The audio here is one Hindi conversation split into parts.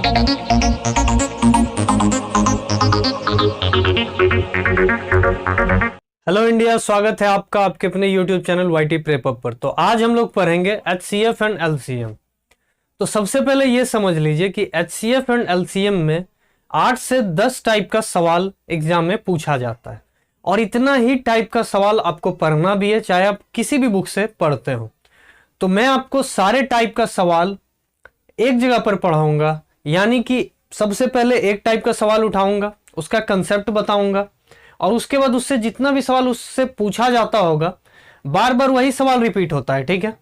हेलो इंडिया, स्वागत है आपका आपके अपने यूट्यूब चैनल वाईटी प्रेपअप पर। तो आज हम लोग पढ़ेंगे एचसीएफ एंड एलसीएम। तो सबसे पहले ये समझ लीजिए कि एचसीएफ एंड एलसीएम में 8 से 10 टाइप का सवाल एग्जाम में पूछा जाता है और इतना ही टाइप का सवाल आपको पढ़ना भी है, चाहे आप किसी भी बुक से पढ़ते हो। तो मैं आपको सारे टाइप का सवाल एक जगह पर पढ़ाऊंगा, यानी कि सबसे पहले एक टाइप का सवाल उठाऊंगा, उसका कंसेप्ट बताऊंगा और उसके बाद उससे जितना भी सवाल उससे पूछा जाता होगा, बार बार वही सवाल रिपीट होता है, ठीक है,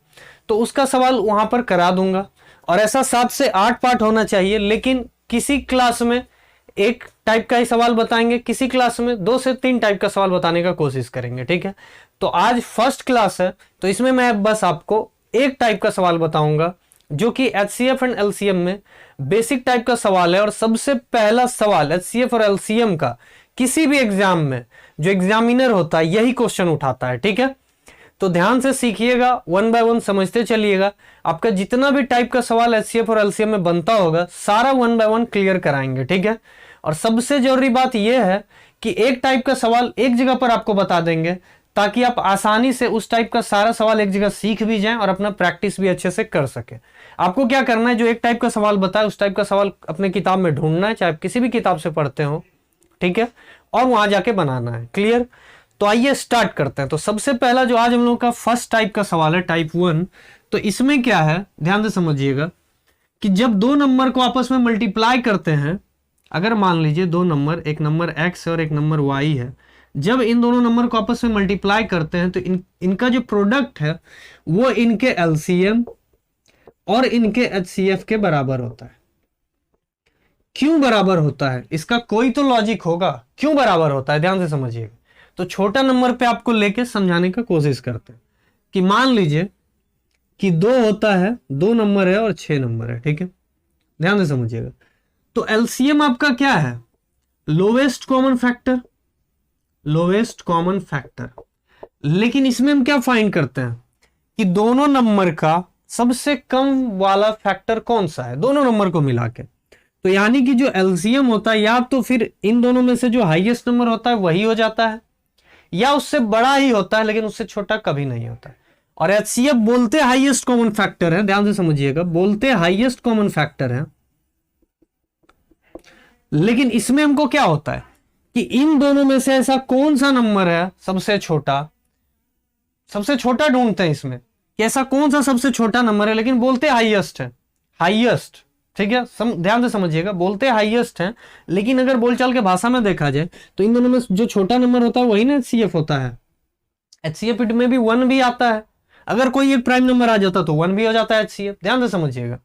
तो उसका सवाल वहां पर करा दूंगा। और ऐसा 7 से 8 पार्ट होना चाहिए, लेकिन किसी क्लास में एक टाइप का ही सवाल बताएंगे, किसी क्लास में 2 से 3 टाइप का सवाल बताने का कोशिश करेंगे, ठीक है। तो आज फर्स्ट क्लास है, तो इसमें मैं बस आपको एक टाइप का सवाल बताऊंगा जो कि एचसीएफ एंड एलसीएम में बेसिक टाइप का सवाल है। और सबसे पहला सवाल एचसीएफ और एलसीएम का किसी भी एग्जाम में जो एग्जामिनर होता है यही क्वेश्चन उठाता है, ठीक है। तो ध्यान से सीखिएगा, 1 बाय 1 समझते चलिएगा। आपका जितना भी टाइप का सवाल एचसीएफ और एलसीएम में बनता होगा सारा 1 बाय 1 क्लियर कराएंगे, ठीक है। और सबसे जरूरी बात यह है कि एक टाइप का सवाल एक जगह पर आपको बता देंगे ताकि आप आसानी से उस टाइप का सारा सवाल एक जगह सीख भी जाएं और अपना प्रैक्टिस भी अच्छे से कर सके। आपको क्या करना है, जो एक टाइप का सवाल बताए उस टाइप का सवाल अपने किताब में ढूंढना है, चाहे आप किसी भी किताब से पढ़ते हो, ठीक है, और वहां जाके बनाना है। क्लियर? तो आइए स्टार्ट करते हैं। तो सबसे पहला जो आज हम लोग का फर्स्ट टाइप का सवाल है, टाइप 1। तो इसमें क्या है, ध्यान से समझिएगा कि जब दो नंबर को आपस में मल्टीप्लाई करते हैं, अगर मान लीजिए दो नंबर, एक नंबर x है और एक नंबर y है, जब इन दोनों नंबर को आपस में मल्टीप्लाई करते हैं तो इनका जो प्रोडक्ट है वो इनके एलसीएम और इनके एचसीएफ के बराबर होता है। क्यों बराबर होता है, इसका कोई तो लॉजिक होगा, क्यों बराबर होता है, ध्यान से समझिएगा। तो छोटा नंबर पे आपको लेके समझाने का कोशिश करते हैं कि मान लीजिए कि 2 होता है, 2 नंबर है और 6 नंबर है, ठीक है, ध्यान से समझिएगा। तो एलसीएम आपका क्या है, lowest common factor, lowest common factor. लेकिन इसमें हम क्या फाइंड करते हैं कि दोनों नंबर का सबसे कम वाला फैक्टर कौन सा है, दोनों नंबर को मिला के। तो यानी कि जो एलसीएम होता है या तो फिर इन दोनों में से जो हाईएस्ट नंबर होता है वही हो जाता है, या उससे बड़ा ही होता है लेकिन उससे छोटा कभी नहीं होता है। और एचसीएफ बोलते हाईएस्ट कॉमन फैक्टर है, ध्यान से समझिएगा, बोलते हाईएस्ट कॉमन फैक्टर है। लेकिन इसमें हमको क्या होता है कि इन दोनों में से ऐसा कौन सा नंबर है सबसे छोटा, सबसे छोटा ढूंढते हैं इसमें कि ऐसा कौन सा सबसे छोटा नंबर है, लेकिन बोलते हाईएस्ट है, हाईएस्ट, ठीक है, ध्यान से समझिएगा, बोलते हाईएस्ट है। लेकिन अगर बोलचाल के भाषा में देखा जाए तो इन दोनों में जो छोटा नंबर होता है वही ना एचसीएफ होता है। एचसीएफ में भी 1 भी आता है, अगर कोई एक प्राइम नंबर आ जाता तो 1 भी हो जाता है एचसीएफ, ध्यान से समझिएगा।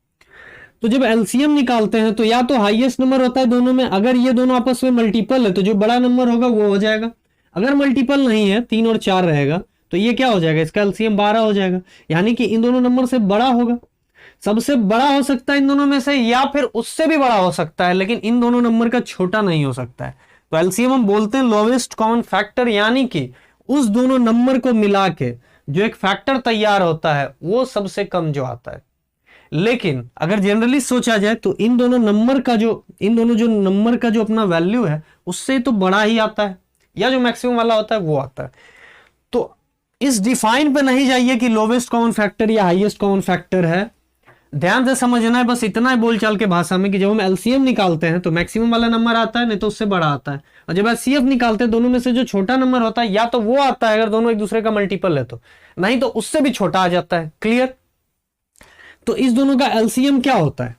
तो जब एलसीएम निकालते हैं तो या तो हाईएस्ट नंबर होता है दोनों में, अगर ये दोनों आपस में मल्टीपल है तो जो बड़ा नंबर होगा वो हो जाएगा। अगर मल्टीपल नहीं है, 3 और 4 रहेगा, तो ये क्या हो जाएगा, इसका एलसीएम 12 हो जाएगा, यानी कि इन दोनों नंबर से बड़ा होगा। सबसे बड़ा हो सकता है इन दोनों में से या फिर उससे भी बड़ा हो सकता है, लेकिन इन दोनों नंबर का छोटा नहीं हो सकता है। तो एलसीएम हम बोलते हैं लोवेस्ट कॉमन फैक्टर, यानी कि उस दोनों नंबर को मिला के जो एक फैक्टर तैयार होता है वो सबसे कम जो आता है। लेकिन अगर जनरली सोचा जाए तो इन दोनों नंबर का जो नंबर का जो अपना वैल्यू है उससे तो बड़ा ही आता है, या जो मैक्सिमम वाला होता है वो आता है। तो इस डिफाइन पे नहीं जाइए कि लोवेस्ट कॉमन फैक्टर या हाईएस्ट कॉमन फैक्टर है, ध्यान से समझना है बस इतना है बोलचाल के भाषा में कि जब हम एलसीएम निकालते हैं तो मैक्सिमम वाला नंबर आता है, नहीं तो उससे बड़ा आता है। और जब एचसीएफ निकालते हैं दोनों में से जो छोटा नंबर होता है या तो वो आता है अगर दोनों एक दूसरे का मल्टीपल है, तो नहीं तो उससे भी छोटा आ जाता है। क्लियर? तो इस दोनों का एलसीएम क्या होता है,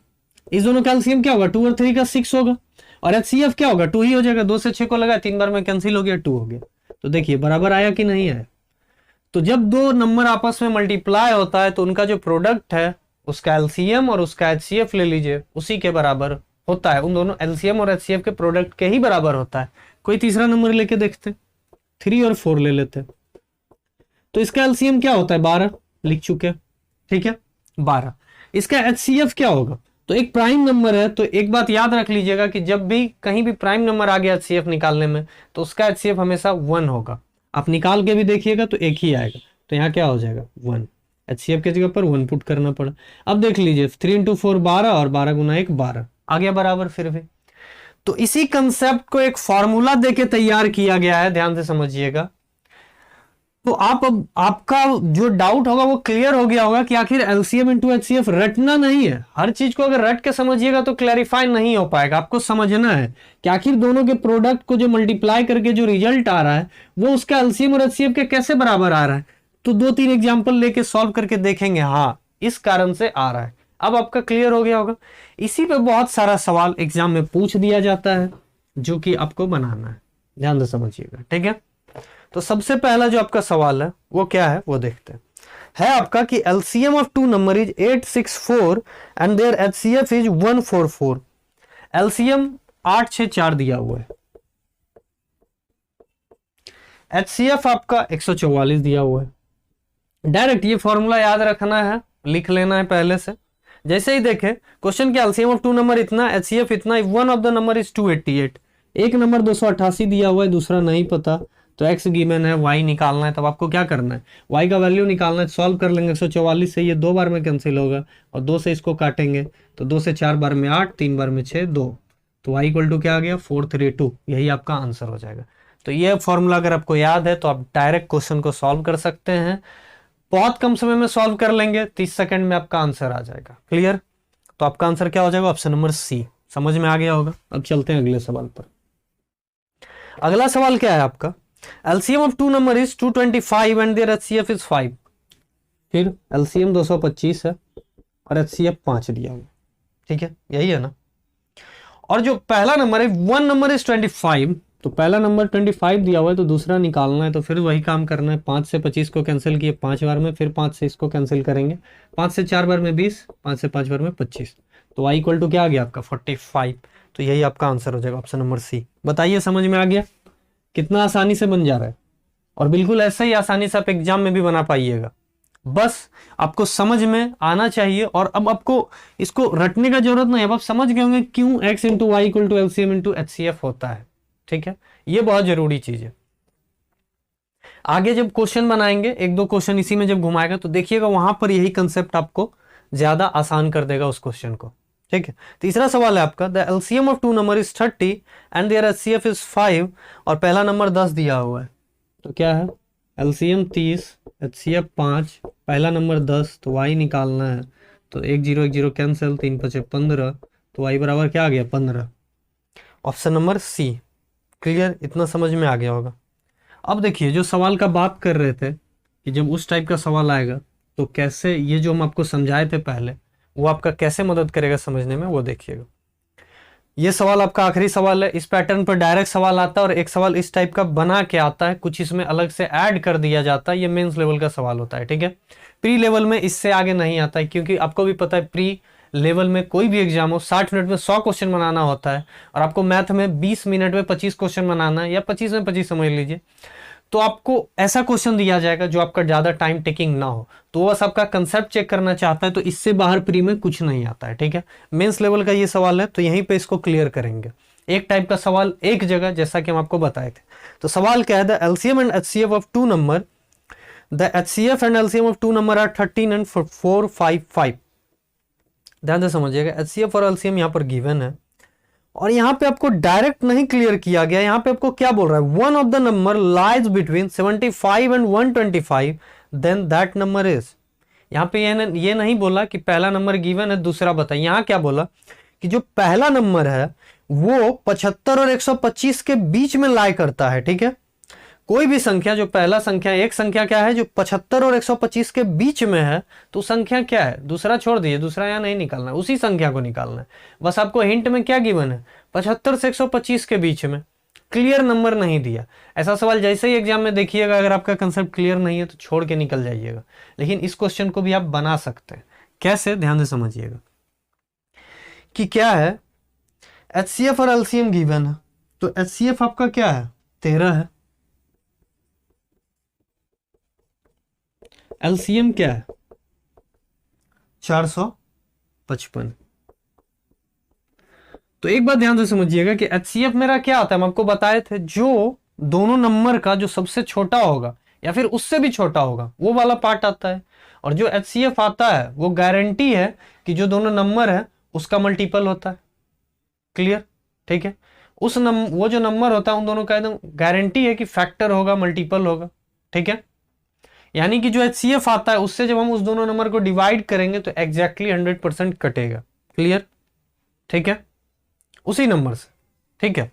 इस दोनों का एलसीएम क्या होगा, 2 और 3 का 6 होगा, और एचसीएफ क्या होगा, 2 ही हो जाएगा, 2 से 6 को लगा 3 बार में कैंसिल हो गया, 2 हो गया। तो देखिए बराबर आया कि नहीं आया। तो जब दो नंबर आपस में मल्टीप्लाई होता है तो उनका जो प्रोडक्ट है उसका एलसीएम और उसका एचसीएफ ले लीजिए उसी के बराबर होता है, उन दोनों एलसीएम और एचसीएफ के प्रोडक्ट के ही बराबर होता है। कोई तीसरा नंबर लेके देखते, 3 और 4 ले लेते, तो इसका एलसीएम क्या होता है, 12 लिख चुके, ठीक है, 12। इसका एचसीएफ क्या होगा, तो एक प्राइम नंबर है, तो एक बात याद रख लीजिएगा कि जब भी कहीं भी प्राइम नंबर आ गया एचसीएफ निकालने में तो उसका एचसीएफ हमेशा 1 होगा। आप निकाल के भी देखिएगा तो एक ही आएगा, तो यहाँ क्या हो जाएगा 1, एचसीएफ की जगह पर 1 पुट करना पड़ा। अब देख लीजिए 3 × 4 12 और 12 × 1 12, आ गया बराबर फिर भी। तो इसी कंसेप्ट को एक फॉर्मूला देके तैयार किया गया है, ध्यान से समझिएगा। तो अब आपका जो डाउट होगा वो क्लियर हो गया होगा कि आखिर एलसीएम इंटू एचसीएफ रटना नहीं है। हर चीज को अगर रट के समझिएगा तो क्लैरिफाई नहीं हो पाएगा। आपको समझना है कि आखिर दोनों के प्रोडक्ट को जो मल्टीप्लाई करके जो रिजल्ट आ रहा है वो उसका एलसीएम और एचसीएफ के कैसे बराबर आ रहा है। तो 2-3 एग्जाम्पल लेके सॉल्व करके देखेंगे, हाँ इस कारण से आ रहा है। अब आपका क्लियर हो गया होगा। इसी पे बहुत सारा सवाल एग्जाम में पूछ दिया जाता है जो कि आपको बनाना है, ध्यान से समझिएगा, ठीक है। तो सबसे पहला जो आपका सवाल है वो क्या है वो देखते हैं। है आपका कि LCM of two number is 864 and their HCF is 144। LCM 864 दिया हुआ है, एचसीएफ आपका 144 दिया हुआ है। डायरेक्ट ये फॉर्मूला याद रखना है, लिख लेना है पहले से। जैसे ही देखें क्वेश्चन के एलसीएम ऑफ टू नंबर इतना, एचसीएफ इतना, one of the number is 288। एक नंबर 288 दिया हुआ है, दूसरा नहीं पता, तो एक्स गिवन है, वाई निकालना है। तब आपको क्या करना है, वाई का वैल्यू निकालना है। सॉल्व कर लेंगे 144 से, ये 2 बार में कैंसिल होगा और 2 से इसको काटेंगे तो 2 से 4 बार में 8, 3 बार में 6, 2, तो वाई इक्वल टू क्या आ गया 432। यही आपका आंसर हो जाएगा। तो ये फॉर्मूला अगर आपको याद है तो आप डायरेक्ट क्वेश्चन को सॉल्व कर सकते हैं। बहुत कम समय में सॉल्व कर लेंगे, 30 सेकंड में आपका आंसर आ जाएगा। क्लियर। तो आपका आंसर क्या हो जाएगा, ऑप्शन नंबर सी। समझ में आ गया होगा। अब चलते हैं अगले सवाल पर। अगला सवाल क्या है आपका, LCM of two number is 225 and their HCF is 5। फिर एलसीएम 225 है और एचसीएफ 5 दिया हुआ, ठीक है, यही है ना। और जो पहला नंबर है, वन नंबर इज 25, तो पहला नंबर 25 दिया हुआ है तो दूसरा निकालना है। तो फिर वही काम करना है, 5 से 25 को कैंसिल किए 5 बार में, फिर 5 से इसको कैंसिल करेंगे, 5 से 4 बार में 20, 5 से 5 बार में 25, तो y इक्वल टू क्या आ गया आपका 45। तो यही आपका आंसर हो जाएगा, ऑप्शन नंबर सी। बताइए समझ में आ गया, कितना आसानी से बन जा रहा है। और बिल्कुल ऐसा ही आसानी से आप एग्जाम में भी बना पाइएगा, बस आपको समझ में आना चाहिए। और अब आपको इसको रटने का जरूरत नहीं है, अब आप समझ गए होंगे क्यों x into y equal to LCM into HCF होता है, ठीक है। ये बहुत जरूरी चीज है। आगे जब क्वेश्चन बनाएंगे, 1-2 क्वेश्चन इसी में जब घुमाएगा तो देखिएगा वहां पर यही कंसेप्ट आपको ज्यादा आसान कर देगा उस क्वेश्चन को, ठीक है। तीसरा सवाल है आपका, the LCM of two number is 30 and their HCF is 5, और पहला नंबर 10 दिया हुआ है। तो क्या है, एलसीएम 30, एचसीएफ 5, पहला नंबर 10, तो वाई निकालना है। तो 1 0 1 0 कैंसिल, 3 5 15, तो वाई बराबर क्या आ गया 15। Option number C. क्लियर, इतना समझ में आ गया होगा। अब देखिए जो सवाल का बात कर रहे थे कि जब उस टाइप का सवाल आएगा तो कैसे, ये जो हम आपको समझाए थे पहले, वो आपका कैसे मदद करेगा समझने में, वो देखिएगा। ये सवाल आपका आखिरी सवाल है। इस पैटर्न पर डायरेक्ट सवाल आता है और एक सवाल इस टाइप का बना के आता है, कुछ इसमें अलग से ऐड कर दिया जाता है। ये मेंस लेवल का सवाल होता है, ठीक है। प्री लेवल में इससे आगे नहीं आता है, क्योंकि आपको भी पता है प्री लेवल में कोई भी एग्जाम हो 60 मिनट में 100 क्वेश्चन बनाना होता है, और आपको मैथ में 20 मिनट में 25 क्वेश्चन बनाना है, या 25 में 25 समझ लीजिए। तो आपको ऐसा क्वेश्चन दिया जाएगा जो आपका ज्यादा टाइम टेकिंग ना हो। तो बस आपका कंसेप्ट चेक करना चाहता है, तो इससे बाहर प्री में कुछ नहीं आता है, ठीक है। मेंस लेवल का ये सवाल है, तो यहीं पे इसको क्लियर करेंगे। एक टाइप का सवाल एक जगह, जैसा कि हम आपको बताए थे। तो सवाल क्या है, the LCM and HCF of two number, the HCF and LCM of two number are 13 and 455। ध्यान से समझिएगा, एचसीएफ और एलसीएम यहाँ पर गिवन है, और यहां पे आपको डायरेक्ट नहीं क्लियर किया गया। यहां पे आपको क्या बोल रहा है, one of the number lies between 75 and 125, then that number is. यहां पे ये नहीं बोला कि पहला नंबर गिवन है दूसरा बताइए। यहां क्या बोला कि जो पहला नंबर है वो 75 और 125 के बीच में लाई करता है, ठीक है। कोई भी संख्या, जो पहला संख्या, एक संख्या क्या है जो 75 और 125 के बीच में है, तो संख्या क्या है, दूसरा छोड़ दीजिए, दूसरा यहां नहीं निकालना है, उसी संख्या को निकालना है। बस आपको हिंट में क्या गिवन है, 75 से 125 के बीच में, क्लियर नंबर नहीं दिया। ऐसा सवाल जैसे ही एग्जाम में देखिएगा, अगर आपका कंसेप्ट क्लियर नहीं है तो छोड़ के निकल जाइएगा। लेकिन इस क्वेश्चन को भी आप बना सकते हैं। कैसे, ध्यान से समझिएगा कि क्या है, एचसीएफ और एलसीएम गिवन है। तो एचसीएफ आपका क्या है, 13 है, एलसीएम क्या है 455। तो एक बात ध्यान से समझिएगा कि एचसीएफ मेरा क्या आता है, हम आपको बताए थे, जो दोनों नंबर का जो सबसे छोटा होगा या फिर उससे भी छोटा होगा वो वाला पार्ट आता है। और जो एचसीएफ आता है वो गारंटी है कि जो दोनों नंबर है उसका मल्टीपल होता है। क्लियर? ठीक है, वो जो नंबर होता है उन दोनों का एकदम गारंटी है कि फैक्टर होगा, मल्टीपल होगा। ठीक है, यानी कि जो HCF आता है उससे जब हम उस दोनों नंबर को डिवाइड करेंगे तो एग्जैक्टली 100% कटेगा। क्लियर? ठीक है, उसी नंबर से। ठीक है,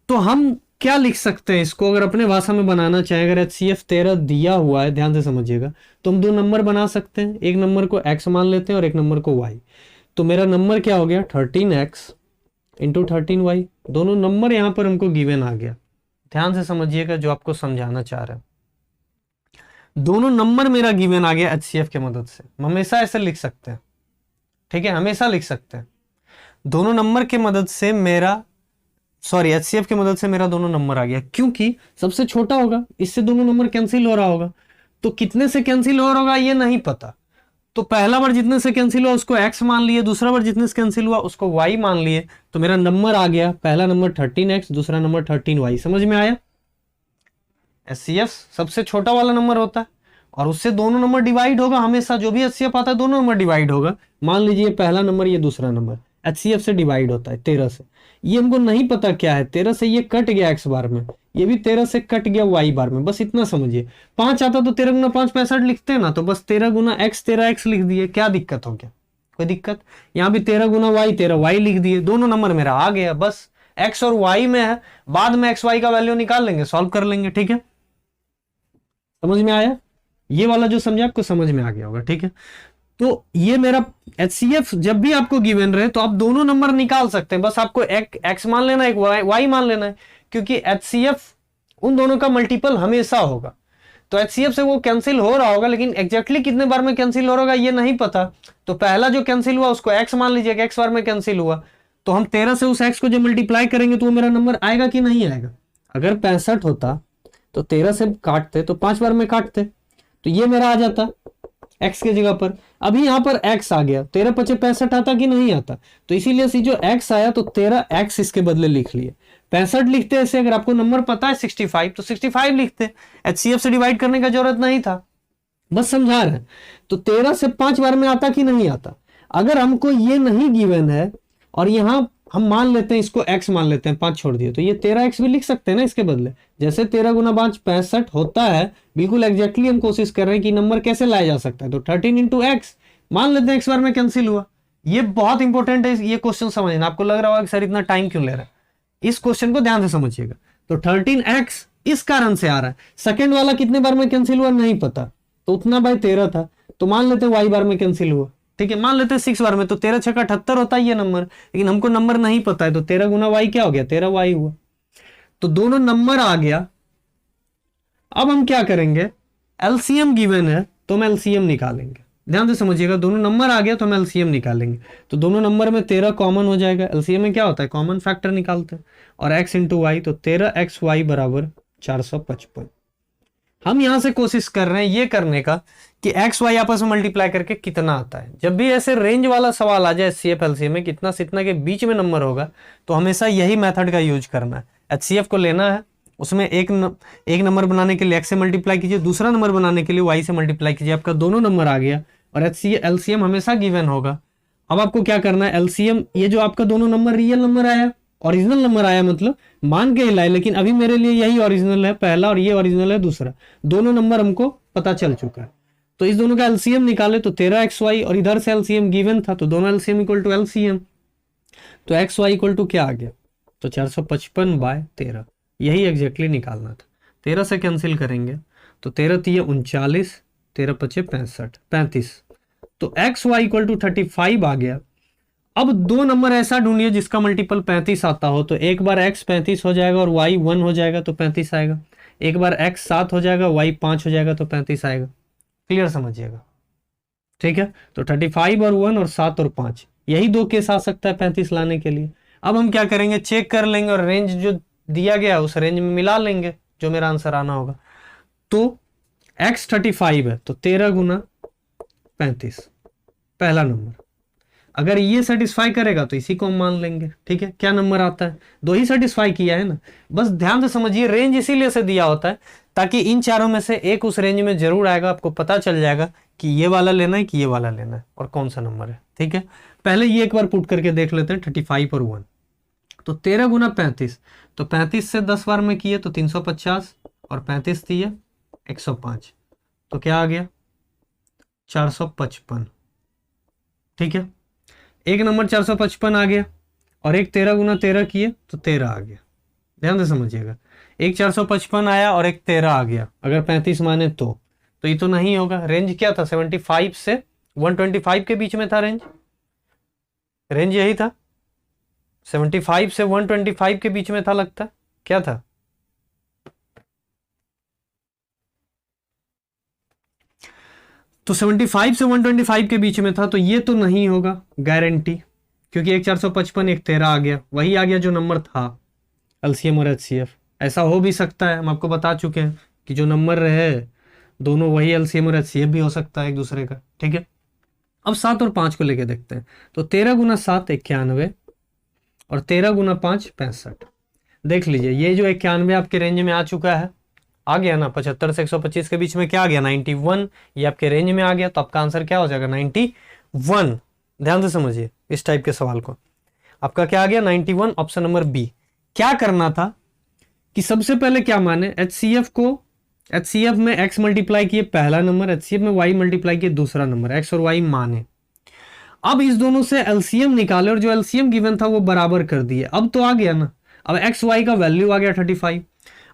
तो हम क्या लिख सकते हैं इसको, अगर अपने भाषा में बनाना चाहें, अगर HCF 13 दिया हुआ है, ध्यान से समझिएगा, तो हम दो नंबर बना सकते हैं। एक नंबर को x मान लेते हैं और एक नंबर को y। तो मेरा नंबर क्या हो गया, 13x इंटू 13y। दोनों नंबर यहां पर हमको गिवन आ गया। ध्यान से समझिएगा जो आपको समझाना चाह रहे हैं, दोनों नंबर मेरा गिवन आ गया HCF की मदद से। हम हमेशा ऐसे लिख सकते हैं। ठीक है, हमेशा लिख सकते हैं दोनों नंबर की मदद से मेरा, सॉरी HCF की मदद से मेरा दोनों नंबर आ गया, क्योंकि सबसे छोटा होगा, इससे दोनों नंबर कैंसिल हो रहा होगा। तो कितने से कैंसिल हो रहा होगा ये नहीं पता, तो पहला बार जितने से कैंसिल हुआ उसको x मान लिए, दूसरा बार जितने से कैंसिल हुआ उसको y मान लिए, तो मेरा नंबर आ गया, पहला नंबर 13x, दूसरा नंबर 13y। समझ में आया? HCF सबसे छोटा वाला नंबर होता है और उससे दोनों नंबर डिवाइड होगा हमेशा। जो भी HCF आता है दोनों नंबर डिवाइड होगा। मान लीजिए पहला नंबर, ये दूसरा नंबर HCF से डिवाइड होता है 13 से। ये हमको नहीं पता क्या है, 13 से ये कट गया x बार में, ये भी 13 से कट गया y बार में, बस इतना समझिए। 5 आता तो 13 गुना 5 65 लिखते हैं ना, तो बस 13 गुना x 13x लिख दिए, क्या दिक्कत हो गया? कोई दिक्कत? यहाँ भी 13 गुना y 13y लिख दिए, दोनों नंबर मेरा आ गया। बस x और y में है, बाद में x y का वैल्यू निकाल लेंगे, सॉल्व कर लेंगे। ठीक है, समझ में आया? ये वाला जो समझा आपको समझ में आ गया होगा। ठीक है, तो ये मेरा HCF जब भी आपको गिवन रहे तो आप दोनों नंबर निकाल सकते हैं, बस आपको एक x मान लेना है, एक y मान लेना है, क्योंकि HCF उन दोनों का मल्टीपल हमेशा होगा। तो HCF से वो कैंसिल हो रहा होगा, लेकिन एग्जैक्टली कितने बार में कैंसिल हो रहा होगा ये नहीं पता। तो पहला जो कैंसिल हुआ उसको x मान लीजिए, x बार में कैंसिल हुआ, तो हम 13 से उस x को जो मल्टीप्लाई करेंगे तो वो मेरा नंबर आएगा कि नहीं आएगा? अगर 65 होता तो 13 से काटते तो 5 बार में काटते, तो ये मेरा आ जाता x के जगह पर। अभी यहां पर x आ गया, 13 पचे 65 आता कि नहीं आता? तो इसीलिए जो x आया तो 13x इसके बदले लिख लिए। 65 लिखते ऐसे, अगर आपको नंबर पता है 65 तो 65 लिखते, HCF से डिवाइड करने का जरूरत नहीं था, बस समझा रहे हैं। तो 13 से 5 बार में आता कि नहीं आता? अगर हमको ये नहीं गिवन है और यहां हम मान लेते हैं इसको x मान लेते हैं, 5 छोड़ दिए, तो ये 13x भी लिख सकते हैं ना इसके बदले। जैसे 13 गुना 5 65 होता है, बिल्कुल एग्जैक्टली हम कोशिश कर रहे हैं कि नंबर कैसे लाया जा सकता है। तो 13 इंटू एक्स मान लेते हैं, x बार में कैंसिल हुआ। ये बहुत इंपॉर्टेंट है, ये क्वेश्चन समझना। आपको लग रहा होगा कि सर इतना टाइम क्यों ले रहा है, इस क्वेश्चन को ध्यान से समझिएगा। तो 13x इस कारण से आ रहा है, सेकंड वाला कितने बार में कैंसिल हुआ नहीं पता, तो उतना बाय 13 था, तो मान लेते y बार में कैंसिल हुआ। ठीक है, मान लेते हैं 6 बार में, तो 13 छक्का 78 होता है ये नंबर, लेकिन हमको नंबर नहीं पता है, तो 13 गुना y क्या हो गया, 13y हुआ। तो दोनों नंबर आ गया। अब हम क्या करेंगे, एलसीएम गिवन है तो हम एलसीएम निकालेंगे। ध्यान से समझिएगा, दोनों नंबर आ गया तो हम एलसीएम निकालेंगे। तो दोनों नंबर में 13 कॉमन हो जाएगा। एलसीएम में क्या होता है, कॉमन फैक्टर निकालते हैं, और x इंटू वाई, तो 13xy बराबर 455। हम यहां से कोशिश कर रहे हैं ये करने का कि एक्स वाई आपस में मल्टीप्लाई करके कितना आता है। जब भी ऐसे रेंज वाला सवाल आ जाए HCF LCM में, कितना से इतना के बीच में नंबर होगा, तो हमेशा यही मेथड का यूज करना है। HCF को लेना है, उसमें एक नंबर बनाने के लिए x से मल्टीप्लाई कीजिए, दूसरा नंबर बनाने के लिए y से मल्टीप्लाई कीजिए, आपका दोनों नंबर आ गया। और LCM हमेशा गिवन होगा। अब आपको क्या करना है, LCM ये जो आपका दोनों नंबर रियल नंबर आया, ओरिजिनल नंबर आया, मतलब मान के हिलाए, लेकिन अभी मेरे लिए यही ओरिजिनल है पहला और ये ओरिजिनल है दूसरा, दोनों नंबर हमको पता चल चुका है। तो इस दोनों का एलसीएम निकाले तो 13xy, और इधर से एलसीएम गिवन था तो दोनों एलसीएम इक्वल टू एलसीएम, तो xy इक्वल टू क्या आ गया, तो 455/13, यही एग्जैक्टली निकालना था। 13 से कैंसिल करेंगे तो 13 3 39, 13 5 35, तो xy इक्वल टू 35 आ गया। अब दो नंबर ऐसा ढूंढिए जिसका मल्टीपल 35 आता हो, तो एक बार x 35 हो जाएगा और y 1 हो जाएगा तो 35 आएगा, एक बार x 7 हो जाएगा y 5 हो जाएगा तो 35 आएगा। क्लियर समझिएगा, ठीक है। तो 35 और 1 और 7 और 5, यही दो केस आ सकता है 35 लाने के लिए। अब हम क्या करेंगे, चेक कर लेंगे और रेंज जो दिया गया उस रेंज में मिला लेंगे जो मेरा आंसर आना होगा। तो x 35 है तो 13 गुना 35 पहला नंबर, अगर ये सेटिस्फाई करेगा तो इसी को हम मान लेंगे। ठीक है, क्या नंबर आता है, दो ही सेटिस्फाई किया है ना। बस ध्यान से समझिए, रेंज इसीलिए से दिया होता है ताकि इन चारों में से एक उस रेंज में जरूर आएगा, आपको पता चल जाएगा कि ये वाला लेना है कि ये वाला लेना है और कौन सा नंबर है। ठीक है, पहले ये एक बार पुट करके देख लेते हैं 35 और 1। तो 13 गुना 35, तो 35 से 10 बार में किए तो 350 और 35 दिए 105, तो क्या आ गया 455। ठीक है, एक नंबर 455 आ गया और एक 13 गुना 13 किए तो 13 आ गया। ध्यान से समझिएगा, एक 455 आया और एक 13 आ गया, अगर 35 माने तो ये तो नहीं होगा। रेंज क्या था 75 से 125 के बीच में था रेंज यही था, 75 से 125 के बीच में था, लगता क्या था, तो 75 से 125 के बीच में था, तो ये तो नहीं होगा गारंटी, क्योंकि एक 455 एक 13 आ गया, वही आ गया जो नंबर था एलसीएम और एचसीएफ। ऐसा हो भी सकता है, हम आपको बता चुके हैं कि जो नंबर रहे दोनों वही एलसीएम और एचसीएफ भी हो सकता है एक दूसरे का। ठीक है, अब 7 और 5 को लेके देखते हैं। तो 13 गुना 7 91 और 13 गुना 5 65। देख लीजिए, ये जो 91 आपके रेंज में आ चुका है, आ गया ना 75 से 125 के बीच में, क्या आ गया 91, ये आपके रेंज में आ गया, तो आपका आंसर क्या हो जाएगा 91। ध्यान से समझिए इस टाइप के सवाल को, आपका क्या आ गया 91, ऑप्शन नंबर बी। क्या करना था कि सबसे पहले क्या माने, एचसीएफ में x मल्टीप्लाई किए पहला नंबर, एचसीएफ में y मल्टीप्लाई किए दूसरा नंबर, x और y माने। अब इस दोनों से एलसीएम निकाले और जो एलसीएम गिवन था वो बराबर कर दिए। अब तो आ गया ना, अब एक्स वाई का वैल्यू आ गया 35।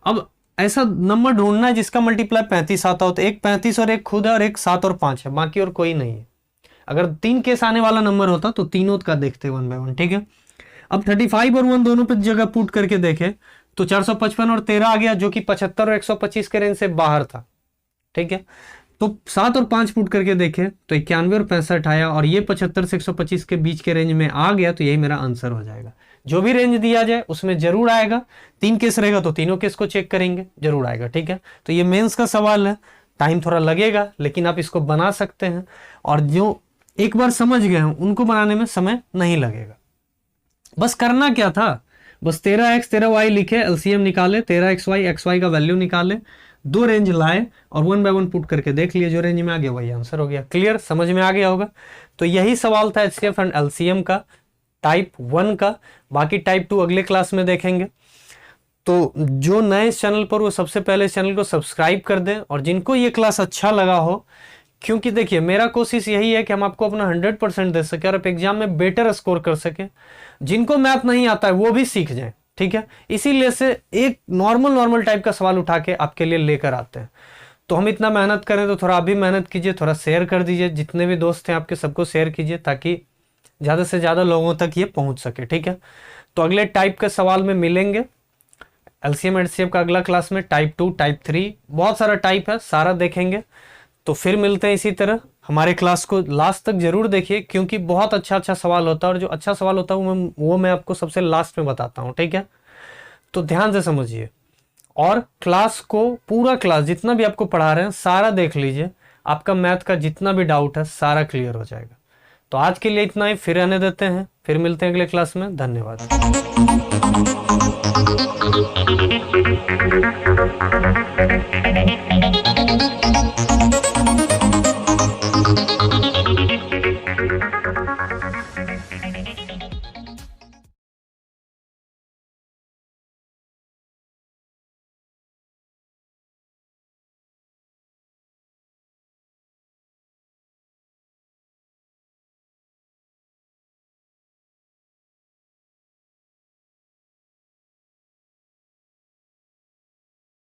अब ऐसा नंबर ढूंढना है जिसका मल्टीप्लाई 35 आता हो, तो एक 35 और एक खुद है और एक 7 और 5 है, बाकी और कोई नहीं है। अगर 3 केस आने वाला नंबर होता तो तीनों का देखते 1 बाय 1। ठीक है, अब 35 और 1 दोनों पे जगह पुट करके देखे तो 455 और 13 आ गया, जो कि 75 और 125 के रेंज से बाहर था। ठीक है, तो 7 और 5 पुट करके देखे तो 91 और 65 आया, और ये 75 से 125 के बीच के रेंज में आ गया, तो यही मेरा आंसर हो जाएगा। जो भी रेंज दिया जाए उसमें जरूर आएगा, 3 केस रहेगा तो तीनों केस को चेक करेंगे, जरूर आएगा। ठीक है, तो ये मेंस का सवाल है, टाइम थोड़ा लगेगा लेकिन आप इसको बना सकते हैं, और जो एक बार समझ गए हैं उनको बनाने में समय नहीं लगेगा। बस करना क्या था, बस 13x 13y लिखे, एलसीएम निकाले, 13xy xy का वैल्यू निकाले, 2 रेंज लाए और 1 बाय 1 पुट करके देख लिए, जो रेंज में आ गया वही आंसर हो गया। क्लियर, समझ में आ गया होगा। तो यही सवाल था एचसीएफ एंड एलसीएम का, टाइप 1 का। बाकी टाइप 2 अगले क्लास में देखेंगे। तो जो नए इस चैनल पर वो सबसे पहले इस चैनल को सब्सक्राइब कर दें, और जिनको ये क्लास अच्छा लगा हो, क्योंकि देखिए मेरा कोशिश यही है कि हम आपको अपना 100% दे सके और आप एग्जाम में बेटर स्कोर कर सके। जिनको मैथ नहीं आता है वो भी सीख जाए। ठीक है, इसीलिए से एक नॉर्मल टाइप का सवाल उठा के आपके लिए लेकर आते हैं। तो हम इतना मेहनत करें तो थोड़ा आप भी मेहनत कीजिए, थोड़ा शेयर कर दीजिए, जितने भी दोस्त हैं आपके सबको शेयर कीजिए, ताकि ज़्यादा से ज़्यादा लोगों तक ये पहुंच सके। ठीक है, तो अगले टाइप के सवाल में मिलेंगे। एलसीएम एचसीएफ का अगला क्लास में टाइप 2 टाइप 3 बहुत सारा टाइप है, सारा देखेंगे। तो फिर मिलते हैं इसी तरह। हमारे क्लास को लास्ट तक जरूर देखिए, क्योंकि बहुत अच्छा सवाल होता है, और जो अच्छा सवाल होता है वो मैं आपको सबसे लास्ट में बताता हूँ। ठीक है, तो ध्यान से समझिए, और क्लास को पूरा क्लास जितना भी आपको पढ़ा रहे हैं सारा देख लीजिए, आपका मैथ का जितना भी डाउट है सारा क्लियर हो जाएगा। तो आज के लिए इतना ही, फिर रहने देते हैं, फिर मिलते हैं अगले क्लास में। धन्यवाद।